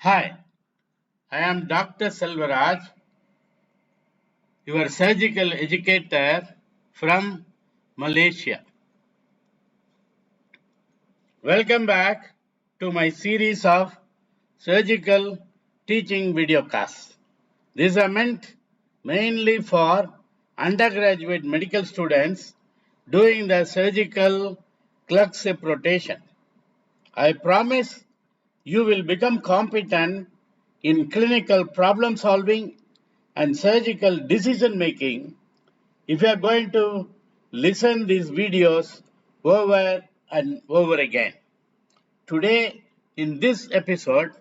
Hi, I am Dr. Selvaraj, your surgical educator from Malaysia. Welcome back to my series of surgical teaching videocasts. These are meant mainly for undergraduate medical students doing the surgical clerkship rotation. I promise you will become competent in clinical problem solving and surgical decision making if you are going to listen these videos over and over again. Today in this episode,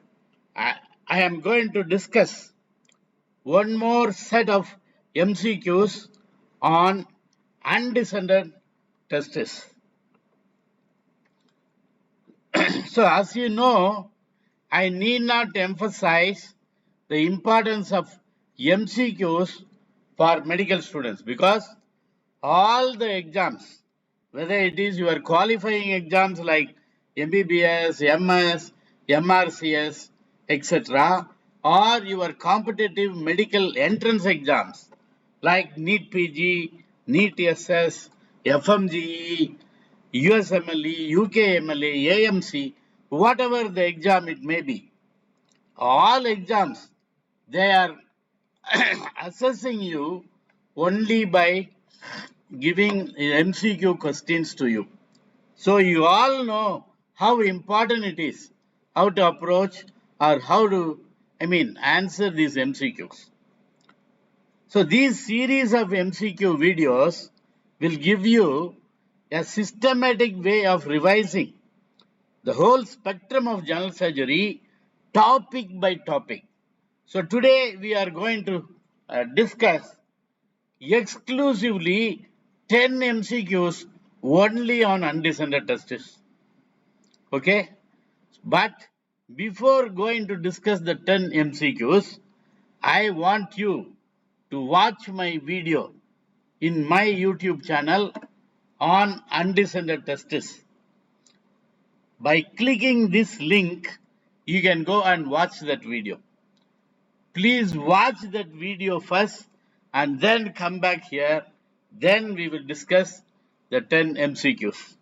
I, I am going to discuss one more set of MCQs on undescended testis. So as you know, I need not emphasize the importance of MCQs for medical students because all the exams, whether it is your qualifying exams like MBBS, MS, MRCS, etc., or your competitive medical entrance exams like NEET PG, NEET SS, FMGE, USMLE, UKMLE, AMC, whatever the exam it may be, all exams, they are assessing you only by giving MCQ questions to you. So you all know how important it is, how to approach or how to, answer these MCQs. So these series of MCQ videos will give you a systematic way of revising the whole spectrum of general surgery topic by topic. So today we are going to discuss exclusively 10 MCQs only on undescended testis. Okay, but before going to discuss the 10 MCQs, I want you to watch my video in my YouTube channel on undescended testis. By clicking this link, you can go and watch that video. Please watch that video first and then come back here. Then we will discuss the 10 MCQs.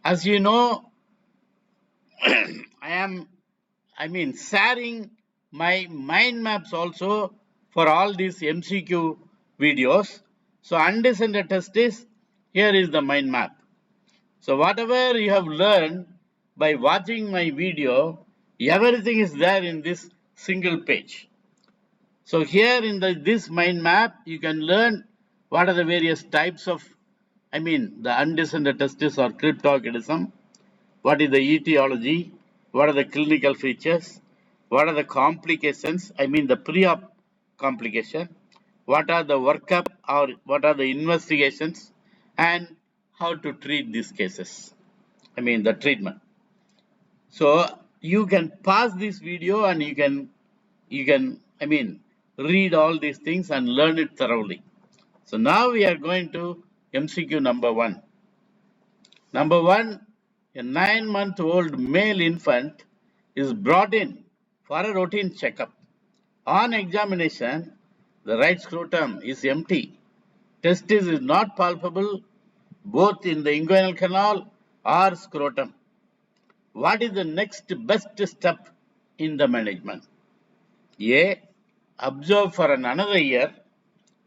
As you know, I am sharing my mind maps also for all these MCQ videos. So undescended testis, here is the mind map. So whatever you have learned by watching my video, everything is there in this single page. So here in this mind map, you can learn what are the various types of, the undescended testis or cryptorchidism, what is the etiology, what are the clinical features, what are the complications, the pre-op complication, what are the workup or what are the investigations, and how to treat these cases, the treatment. So you can pause this video and you can read all these things and learn it thoroughly. So now we are going to MCQ number 1. Number 1, a 9-month-old male infant is brought in for a routine checkup. On examination, the right scrotum is empty. Testis is not palpable both in the inguinal canal or scrotum. What is the next best step in the management? A. Observe for another year.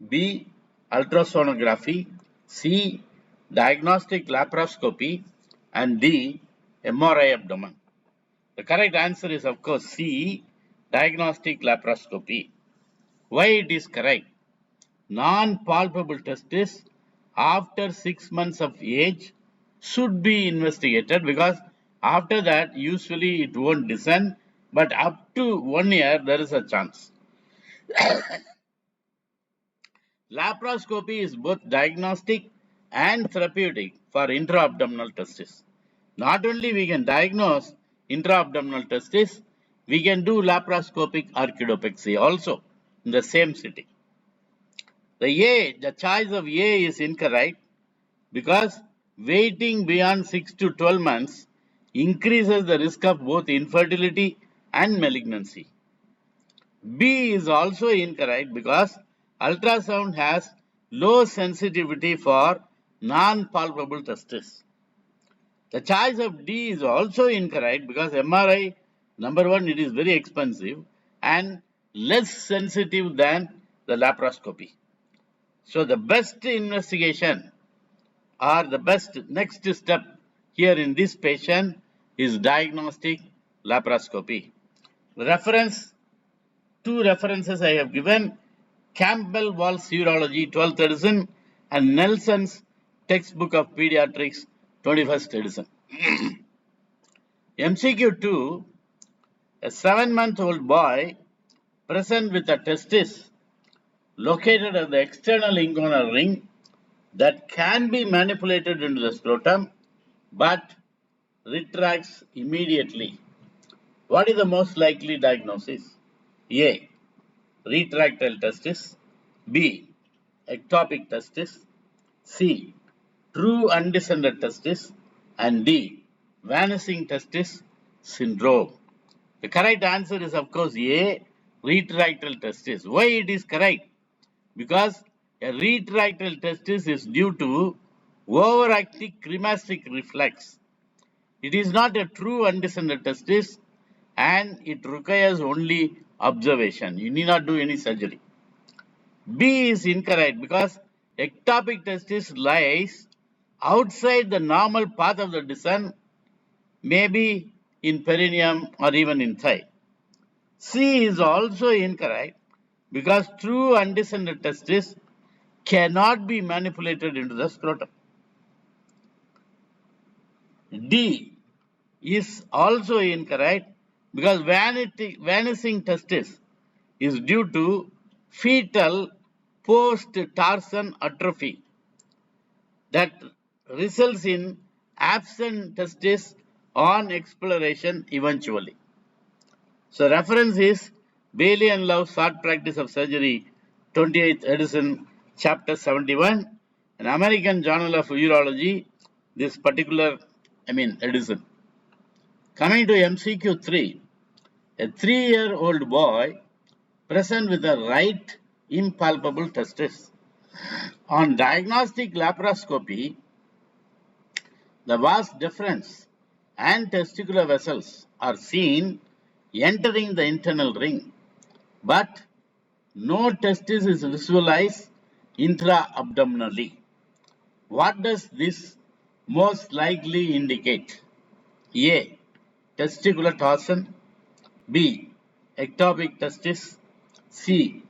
B. Ultrasonography. C. Diagnostic laparoscopy. And D. MRI abdomen. The correct answer is, of course, C. Diagnostic laparoscopy. Why it is correct? Non-palpable testis after 6 months of age should be investigated because after that usually it won't descend, but up to 1 year there is a chance. Laparoscopy is both diagnostic and therapeutic for intra-abdominal testis. Not only we can diagnose intra-abdominal testis, we can do laparoscopic orchidopexy also in the same sitting. The choice of A is incorrect because waiting beyond 6 to 12 months increases the risk of both infertility and malignancy. B is also incorrect because ultrasound has low sensitivity for non-palpable testis. The choice of D is also incorrect because MRI, number one, it is very expensive and less sensitive than the laparoscopy. So the best investigation or the best next step here in this patient is diagnostic laparoscopy. Reference, two references I have given, Campbell-Walsh Urology 12th edition and Nelson's Textbook of Pediatrics 21st edition. MCQ 2, a 7-month-old boy present with a testis located at the external inguinal ring that can be manipulated into the scrotum but retracts immediately. What is the most likely diagnosis? A. Retractile testis. B. Ectopic testis. C. True undescended testis. And D. Vanishing testis syndrome. The correct answer is, of course, A. Retractile testis. Why it is correct? Because a retractile testis is due to overactive cremasteric reflex. It is not a true undescended testis and it requires only observation. You need not do any surgery. B is incorrect because ectopic testis lies outside the normal path of the descent, maybe in perineum or even in thigh. C is also incorrect because true undescended testis cannot be manipulated into the scrotum. D is also incorrect because vanishing testis is due to fetal post-tarsal atrophy that results in absent testis on exploration eventually. So reference is Bailey and Love Short Practice of Surgery 28th edition chapter 71, an American Journal of Urology, this particular edition. Coming to MCQ 3, a 3-year-old boy present with a right impalpable testis. On diagnostic laparoscopy, the vas deferens and testicular vessels are seen entering the internal ring, but no testis is visualized intra-abdominally. What does this most likely indicate? A. Testicular torsion. B. Ectopic testis. C.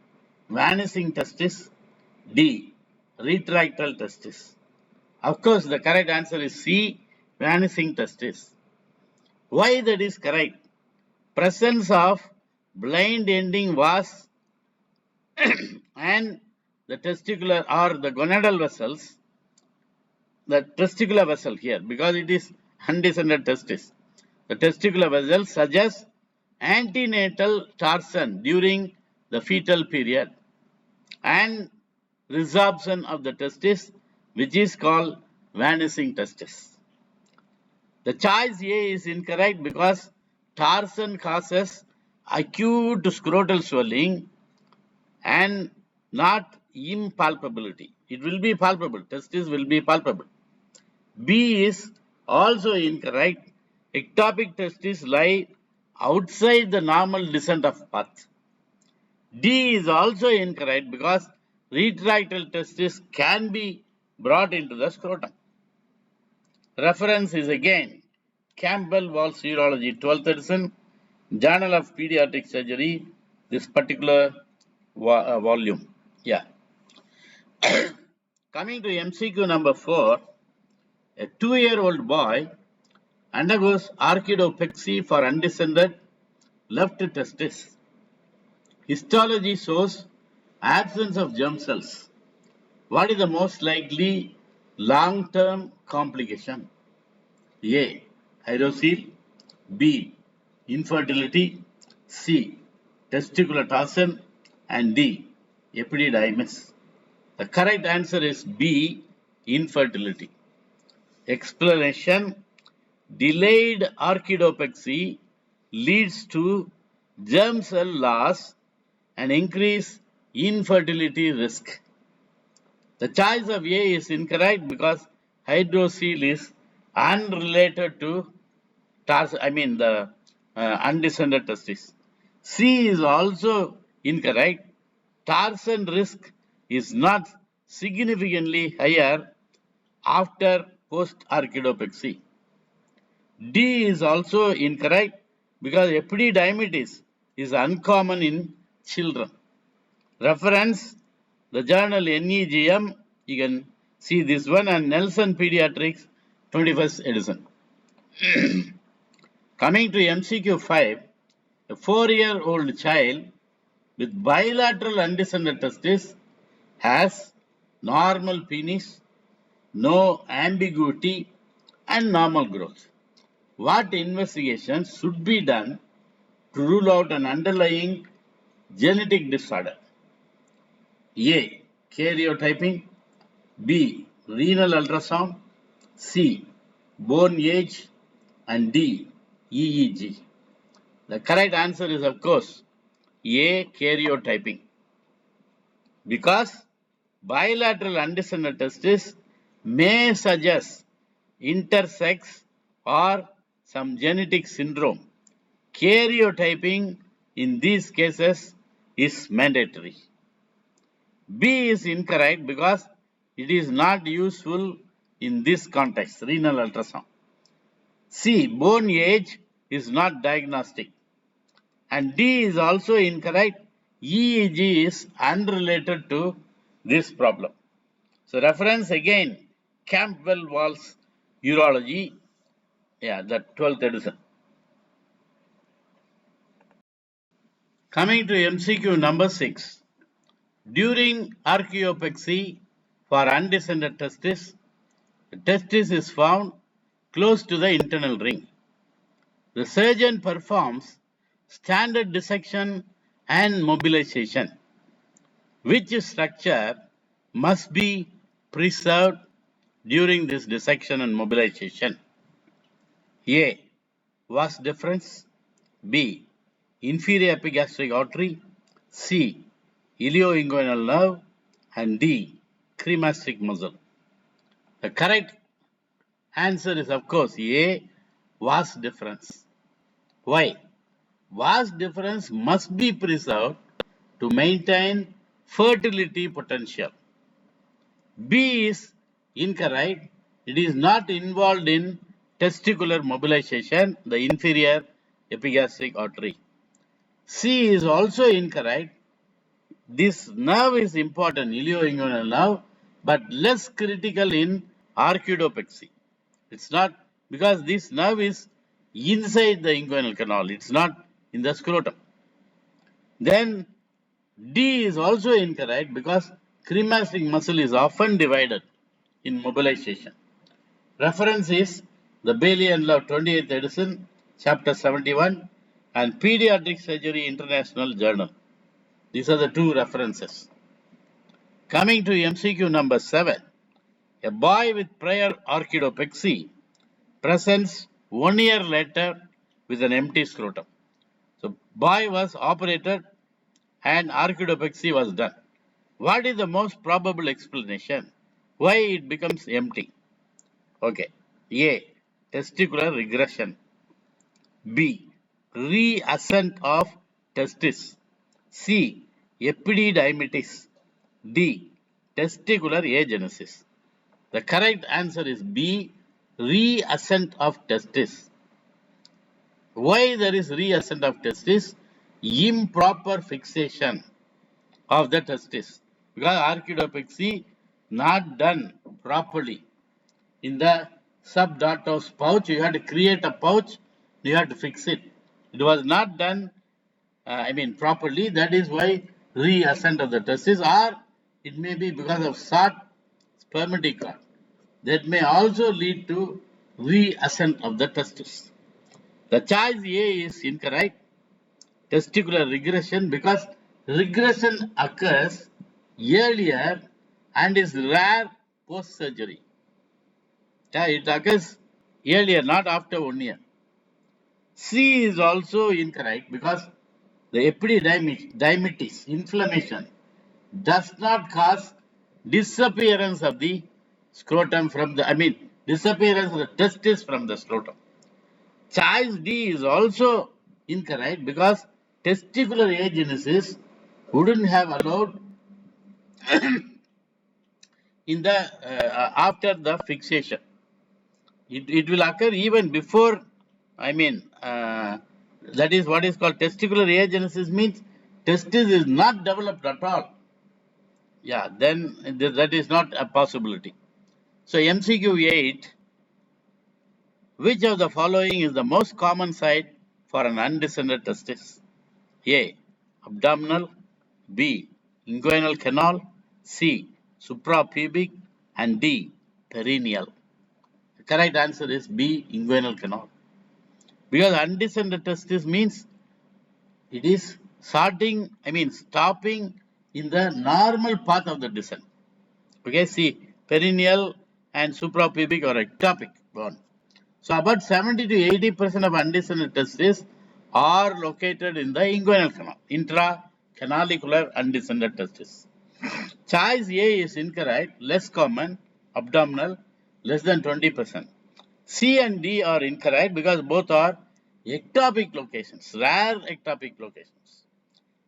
Vanishing testis. D. Retractile testis. Of course, the correct answer is C. Vanishing testis. Why that is correct? Presence of blind ending vas and the testicular or the gonadal vessels, the testicular vessel here, because it is undescended testis. The testicular vessel suggests antenatal torsion during the fetal period and resorption of the testis, which is called vanishing testis. The choice A is incorrect because torsion causes acute scrotal swelling and not impalpability. It will be palpable. Testis will be palpable. B is also incorrect. Ectopic testis lie outside the normal descent of path. D is also incorrect because retractile testis can be brought into the scrotum. Reference is again Campbell-Walsh Urology 12th edition, Journal of Pediatric Surgery, this particular volume. Yeah. Coming to MCQ number 4, a 2-year-old boy undergoes orchidopexy for undescended left testis. Histology shows absence of germ cells. What is the most likely long-term complication? A. Hydrocele. B. Infertility. C. Testicular torsion. And D. Epididymis. The correct answer is B. Infertility. Explanation: delayed orchidopexy leads to germ cell loss and increase infertility risk. The choice of A is incorrect because hydrocele is unrelated to the undescended testis. C is also incorrect. Torsion risk is not significantly higher after post-orchidopexy. D is also incorrect because epididymitis is uncommon in children. Reference the journal NEGM, you can see this one, and Nelson Pediatrics 21st edition. Coming to MCQ 5, a 4-year-old child with bilateral undescended testis has normal penis, no ambiguity, and normal growth. What investigations should be done to rule out an underlying genetic disorder? A. Karyotyping. B. Renal ultrasound. C. Bone age. And D. EEG. The correct answer is, of course, A. Karyotyping. Because bilateral undescended testis may suggest intersex or some genetic syndrome. Karyotyping in these cases is mandatory. B is incorrect because it is not useful in this context, renal ultrasound. C, bone age is not diagnostic. And D is also incorrect. EEG is unrelated to this problem. So reference again, Campbell-Walsh Urology, the 12th edition. Coming to MCQ number 6. During archaeopexy for undescended testis, the testis is found close to the internal ring. The surgeon performs standard dissection and mobilization. Which structure must be preserved during this dissection and mobilization? A. Vas deferens. B. Inferior epigastric artery. C. Ilioinguinal nerve. And D. Cremasteric muscle. The correct answer is, of course, A. Vas deferens. Why? Vas deferens must be preserved to maintain fertility potential. B is incorrect. It is not involved in testicular mobilization, the inferior epigastric artery. C is also incorrect. This nerve is important, ilioinguinal nerve, but less critical in archaeopexy. It's not because this nerve is inside the inguinal canal. It's not in the scrotum. Then D is also incorrect because cremasteric muscle is often divided in mobilization. Reference is the Bailey and Love 28th edition, chapter 71, and Pediatric Surgery International Journal. These are the two references. Coming to MCQ number 7. A boy with prior orchidopexy presents 1 year later with an empty scrotum. So, boy was operated and orchidopexy was done. What is the most probable explanation? Why it becomes empty? Okay. A. Testicular regression. B. Reascent of testis. C. Epididymitis. D. Testicular agenesis. The correct answer is B. Reascent of testis. Why there is reascent of testis? Improper fixation of the testis. Because orchidopexy not done properly. In the subdartos pouch, you have to create a pouch, you have to fix it. It was not done, properly. That is why reascent of the testis, or it may be because of short spermatic cord. That may also lead to reascent of the testis. The choice A is incorrect. Testicular regression, because regression occurs earlier and is rare post-surgery. It occurs earlier, not after 1 year. C is also incorrect because the epididymitis, inflammation, does not cause disappearance of the scrotum from the, disappearance of the testis from the scrotum. Choice D is also incorrect because testicular agenesis wouldn't have allowed in the after the fixation. It will occur even before, that is what is called testicular agenesis means testis is not developed at all. Yeah, then that is not a possibility. So MCQ 8, which of the following is the most common site for an undescended testis? A. Abdominal. B. Inguinal canal. C. Suprapubic. And D. Perineal. The correct answer is B. Inguinal canal. Because undescended testis means it is stopping in the normal path of the descent. Okay, see, perineal and suprapubic or ectopic bone. So about 70 to 80% of undescended testes are located in the inguinal canal, intracanalicular undescended testis. Choice A is incorrect, less common, abdominal, less than 20%. C and D are incorrect because both are ectopic locations, rare ectopic locations.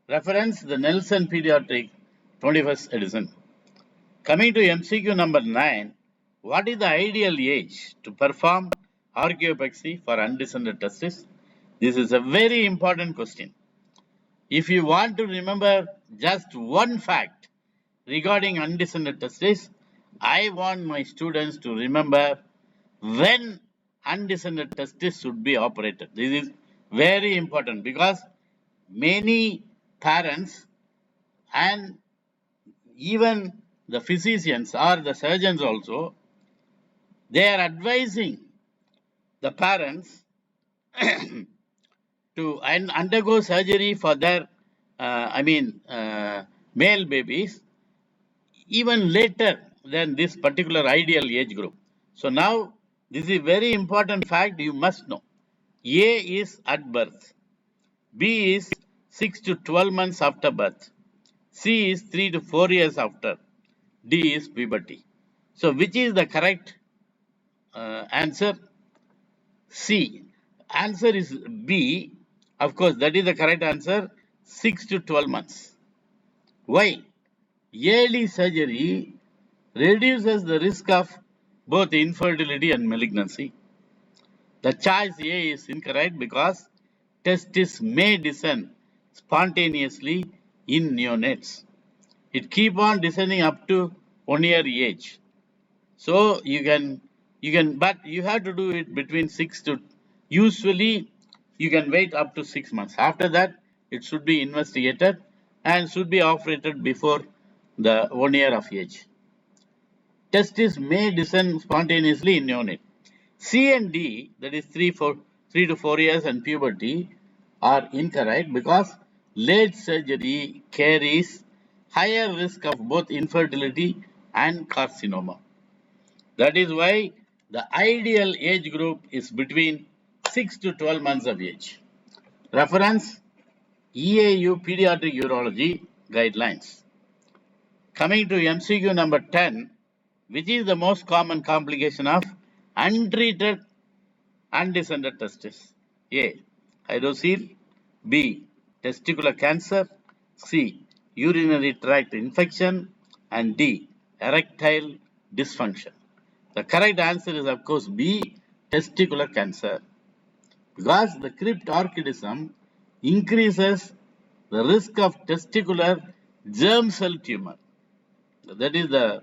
Reference the Nelson Pediatric 21st edition. Coming to MCQ number 9, what is the ideal age to perform archaeopexy for undescended testis? This is a very important question. If you want to remember just one fact regarding undescended testis, I want my students to remember when undescended testis should be operated. This is very important because many parents and even the physicians or the surgeons also, they are advising the parents to undergo surgery for their male babies even later than this particular ideal age group. So now this is a very important fact you must know. A is at birth, B is 6 to 12 months after birth, C is 3 to 4 years after, D is puberty. So which is the correct answer? C. Answer is B. Of course, that is the correct answer. 6 to 12 months. Why? Early surgery reduces the risk of both infertility and malignancy. The choice A is incorrect because testis may descend spontaneously in neonates. It keep on descending up to 1 year age. So you can, but you have to do it between 6 to, usually you can wait up to 6 months. After that, it should be investigated and should be operated before the 1 year of age. Testis may descend spontaneously in neonate. C and D, that is 3 to 4 years and puberty, are incorrect because late surgery carries higher risk of both infertility and carcinoma. That is why the ideal age group is between 6 to 12 months of age. Reference EAU Pediatric Urology Guidelines. Coming to MCQ number 10, which is the most common complication of untreated undescended testis? A. Hydrocele. B. Testicular cancer. C. Urinary tract infection. And D. Erectile dysfunction. The correct answer is, of course, B. Testicular cancer. Because the cryptorchidism increases the risk of testicular germ cell tumor. That is the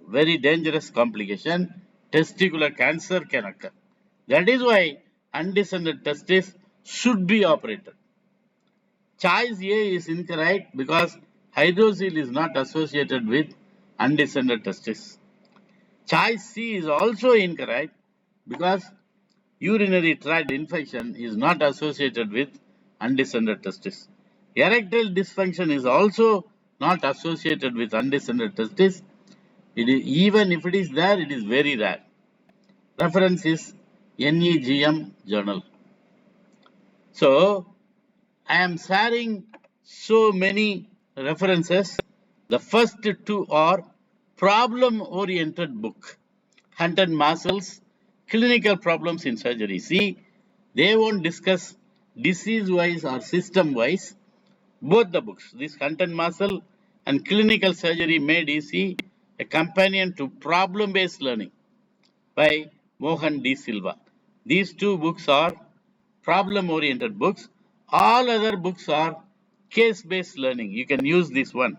very dangerous complication. Testicular cancer can occur. That is why undescended testis should be operated. Choice A is incorrect because hydrocele is not associated with undescended testis. Choice C is also incorrect because urinary tract infection is not associated with undescended testis. Erectile dysfunction is also not associated with undescended testis. Even if it is there, it is very rare. Reference is NEGM journal. So I am sharing so many references. The first two are problem-oriented book, Hunter Marshall's Clinical Problems in Surgery. See, they won't discuss disease-wise or system-wise. Both the books, this Hunter Marshall and Clinical Surgery Made Easy, a companion to problem-based learning by Mohan D. Silva. These two books are problem-oriented books. All other books are case-based learning. You can use this one.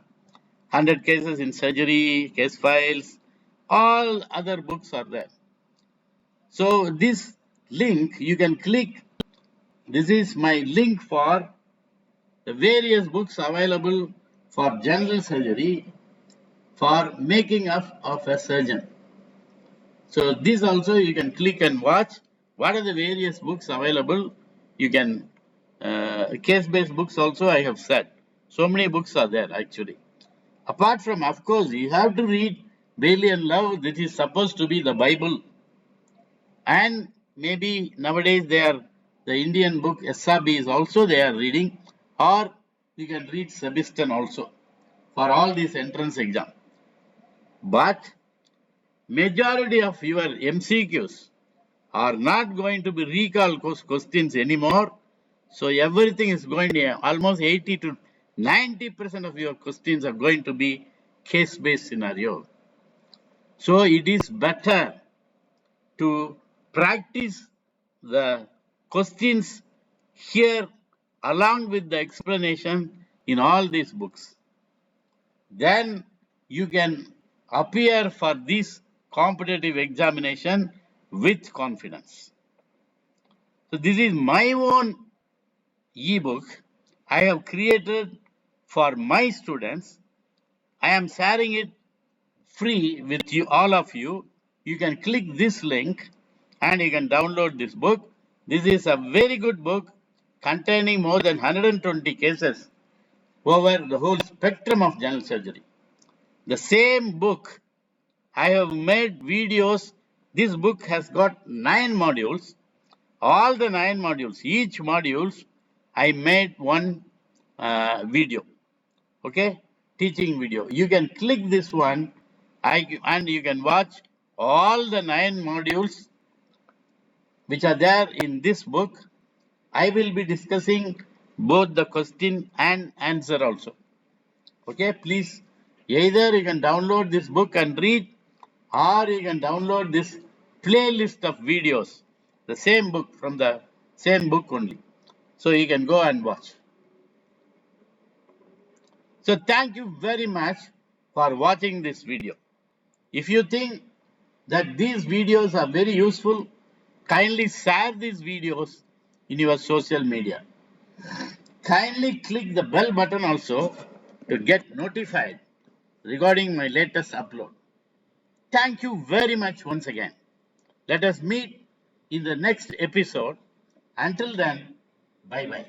100 cases in surgery, case files, all other books are there. So this link you can click. This is my link for the various books available for general surgery for making of a surgeon. So this also you can click and watch. What are the various books available? You can case-based books also I have said. So many books are there actually. Apart from, of course, you have to read Bailey and Love. This is supposed to be the Bible. And maybe nowadays the Indian book SRB is also they are reading. Or you can read Sebastian also for all these entrance exam. But majority of your MCQs are not going to be recall questions anymore. So everything is going to almost 80 to 90% of your questions are going to be case-based scenario. So it is better to practice the questions here along with the explanation in all these books. Then you can appear for this competitive examination with confidence. So this is my own ebook I have created for my students. I am sharing it free with you, all of you. You can click this link and you can download this book. This is a very good book containing more than 120 cases over the whole spectrum of general surgery. The same book, I have made videos. This book has got 9 modules. All the 9 modules, each modules, I made one video. Okay, teaching video. You can click this one and you can watch all the 9 modules which are there in this book. I will be discussing both the question and answer also. Okay, please, either you can download this book and read, or you can download this playlist of videos, the same book from the same book only. So you can go and watch. So thank you very much for watching this video. If you think that these videos are very useful, kindly share these videos in your social media. Kindly click the bell button also to get notified regarding my latest upload. Thank you very much once again. Let us meet in the next episode. Until then, bye bye.